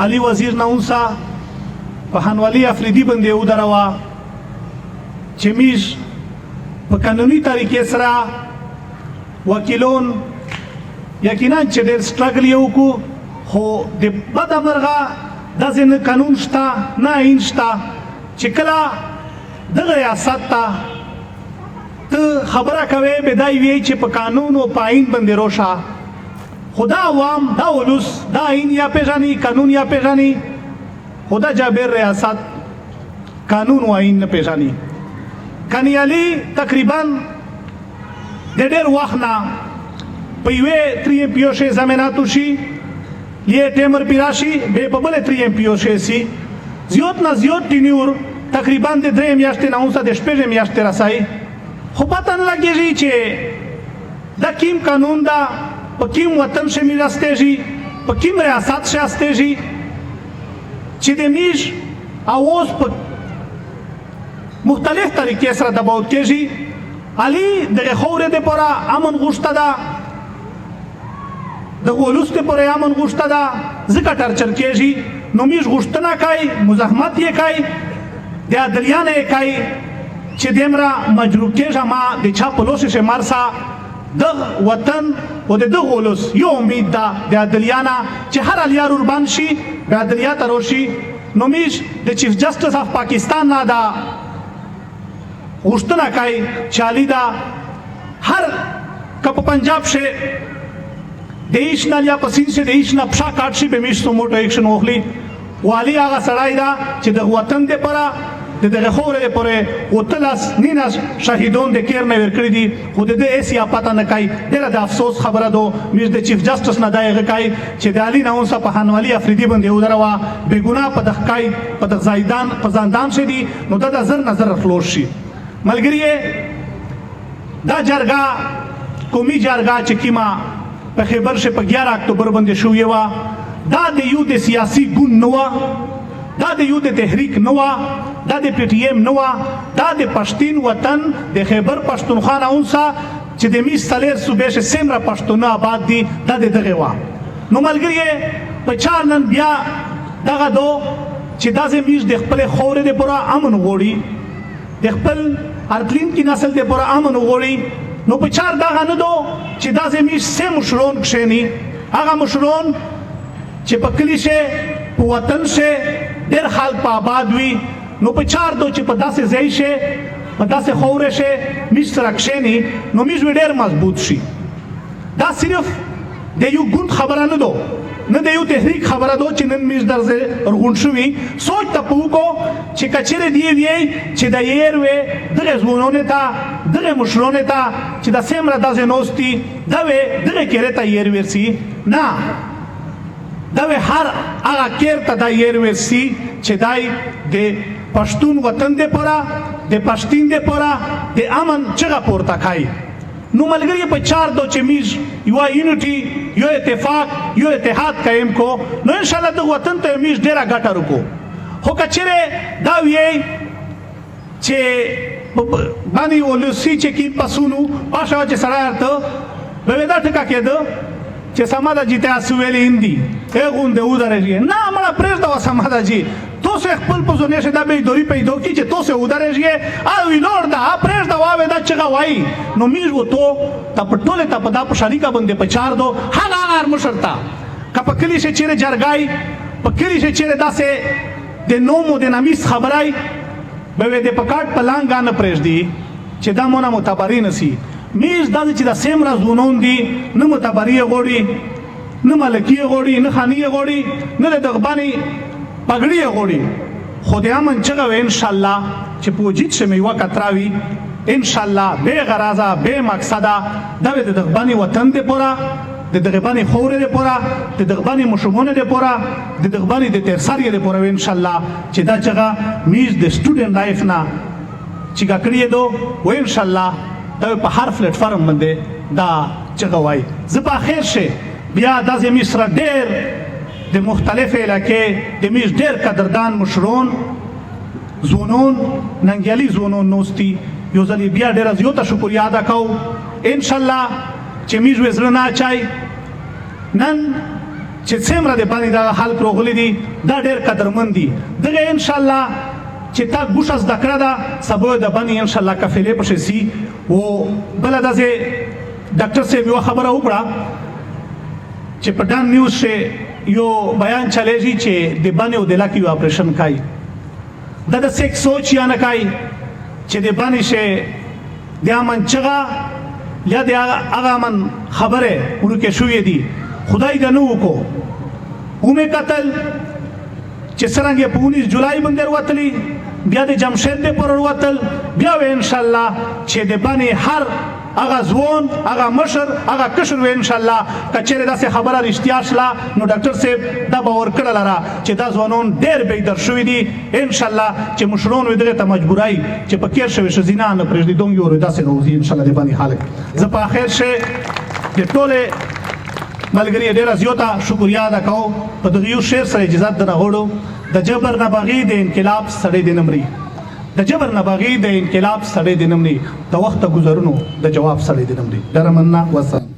علي وزیر ناونسا په حنولي افریدي باندې ودروا چې میز په قانوني طریقې سره وکیلون یقینا چې ډېر سټرګل یې وکړو خو د بده مرغه داسې نه قانون شته نه آئین شته چې کله دغه ریاست ته ته خبره کوې به دا وي چې په قانون او په آئین باندې روشه خو دا عوام دا ولس دا آئین یا پیژني قانون یا پیژني خو دا جابر ریاست قانون او آئین نه پیژني کنی علي تقریبا د ډېر وخت نه په یوې 3 MP شی زمیناتو شي یې ټیمر پیراشي به په بل 3 MP شي سي زیات نه زیات ټینیور تقریبا د 3 میاشتې نه اوسه د 6 میاشتې راسي خو پته نه لګیږي چې دا کیم قانون دا په کیم وطن شه میراستېږي په کیم ریاست شه استېږي چې د میش اواز په مختلف طریقې سره دباو کېږي علي دغه خورې د پورا امن غوښته ده د ولس د پورا امن غوښته ده ځکه ټرچر کېږي نو میش غوښتنه کوي مزاحمت یې کوي د عدلیانه یې کوي چې دمره مجروح کېږه ما د چا په لوسې شه مرسا د وطن او د ولس یو امید ده د عدلیانه چې هر الیار وربان شي د عدلیات روشي نو میش د چیف جسټس اف پاکستان نه ده غوښتنه کوي چې علي دا هر که په پنجاب شه د هیڅ نه یا په سیند شه د هیڅ نه پښه کاټ شي به میش سو موټو ایکشن واخلي والي هغه سړی ده چې د وطن دپاره د دغه خورې دپورې اوتلس نینس شهیدون د کیر نه ورکړي دي خو د دې هېڅ یا پته نه کوي ډېره د افسوس خبره ده میش د چیف جسټس نه دا هغه کوي چې د علي ناونسه په حنولي افریدي باندې ودروه بېګناه په دغه کوي په دغه زایدان په زندان شه دي نو دا د زر نظر خلاص شي ملګری دا جرګه قومي جرګه چې کیما په خیبر شه په 11 اکتوبر باندې شوې وه دا د یو د سیاسي ګوند نه وه دا د یو د تحریک نه وه دا د پی ټی ایم نه وه دا د پښتین وطن د خیبر پښتونخوا ناونسه چې د میش څلور صوبې شه څومره پښتونه آباد دي دا د دغې وه نو ملګري په چا نن بیا دغه دو چې داسې میش د خپلې خاورې دپاره امن غواړي د خپل راتلونکي نسل دپاره امن وغواړي نو په چار دغه نه دو چې داسې میش سه مشرون کښېني هغه مشرون چې په کلي شه په وطن شه ډېر خلک په آباد وي نو په چار دو چې په داسې ځای شه په داسې خاورې شه میش سره کښېني نو میش به ډېر مضبوط شي دا صرف د یو ګوند خبره نه ده نه د یو تحریک خبره ده چې نن میش درځه رغون شوي سوچ ته په وکړو چې کچېرې دی وی چې د یېر وې دغه ځوانونو ته دغه مشرونو ته چې د څومره داسې نوستي دا وې دغه کېرې ته یېر ورسي نه دا وې هر هغه کېر ته دا یېر ورسي چې دای د پښتون وطن دپاره د پښتین دپاره د امن چغه پورته کوي نو ملګری په چار دو چې میز یو یونټي یو اتفاق یو اتحاد قائم کو نو ان شاء الله د وطن ته میز ډیره ګټه وکړو خو کچره دا وی چې باندې ولسی چې کی پسونو پاشا چې سره ته به دا ټکا کېده چې سمادا جیته اسویل هندي هغه د ودرېږي نه مړه پرېږده سمادا جی تو سه خپل پزونه شه دا به دوری پیدا کی چې تو سه ودرېږي او وینور دا پرېږده واوې دا چې غوای نو میز وته ته پټوله ته په دا په شریکا باندې په چار دو هغه هر مشرتا کپکلی شه چیرې جرګای پکلی شه چیرې داسې د نومو د نامیس خبرای به د پکاټ پلانګا نه پرېږدي چې دا مونږه متبرین سي میز دا چې دا سیم راځونون دي نه متبری غوړي نه ملکی غوړي نه خاني غوړي نه د غبانی پګړی غوړي خو د امن چغه ان شاء الله چې پوجیت شمه یو کتراوي ان شاء الله به غرضه به مقصده دا د غبانی وطن دی پورا د غبانی خورې دی پورا د غبانی مشمونه دی پورا د غبانی د ترسری دی پورا ان شاء الله چې دا چغه میز د سټوډنټ لایف نه چې کړی دو و ان شاء الله دا په هر پلیټ فارم باندې دا چغه وای زبا خیر شه بیا د مصر ډېر د مختلف علاقې د میز ډېر قدردان مشرون زونون ننګیالي زونون نوستي یو ځل بیا ډېر زیاته شکریا ادا کوو ان شاء الله چې میز وزړه نه اچای نن چې څومره د باندې دا حال راغلي دي دا ډېر قدرمن دي دغه ان شاء الله چې تا ګوشه زده کړه ده سبا د باندې ان شاء الله کفیلې پشي سي او بل داسې ډاکټر صاحب یو خبره وکړه چې په ډان نیوز کې یو بیان چلےږي چې د باندې او د لاکي اپریشن کوي دا د سیک سوچ یا نه کوي چې د باندې شه د امن چغا یا د هغه من خبره ورکه شوې دي خدای دا نو کو اومه قتل چې څنګه په 19 جولای باندې وروتلی بیا د جمشید په پر وروتل بیا ان شاء الله چې د باندې هر هغه ځوان هغه مشر هغه کشر و ان شاء الله کچره داسې خبره رښتیا شله نو ډاکټر صاحب دا باور کړل را چې دا ځوانون ډېر به در شوې دي ان شاء الله چې مشرون و دغه ته مجبورای چې په کېر شوی شزینه نه پرېږدي دوم یو داسې نوځي ان شاء الله د باندې حالت زه په اخر شه د ټوله ملګری ډېر زیاته شکریا ادا کوم په دغه یو شعر سره اجازه درنه غوړو د جبر نه باغی د انقلاب سړی د نمرې د جبر نه باغی د انقلاب سړی د نمرې د وخت گذرونو د جواب سړی د نمرې درمنه وسه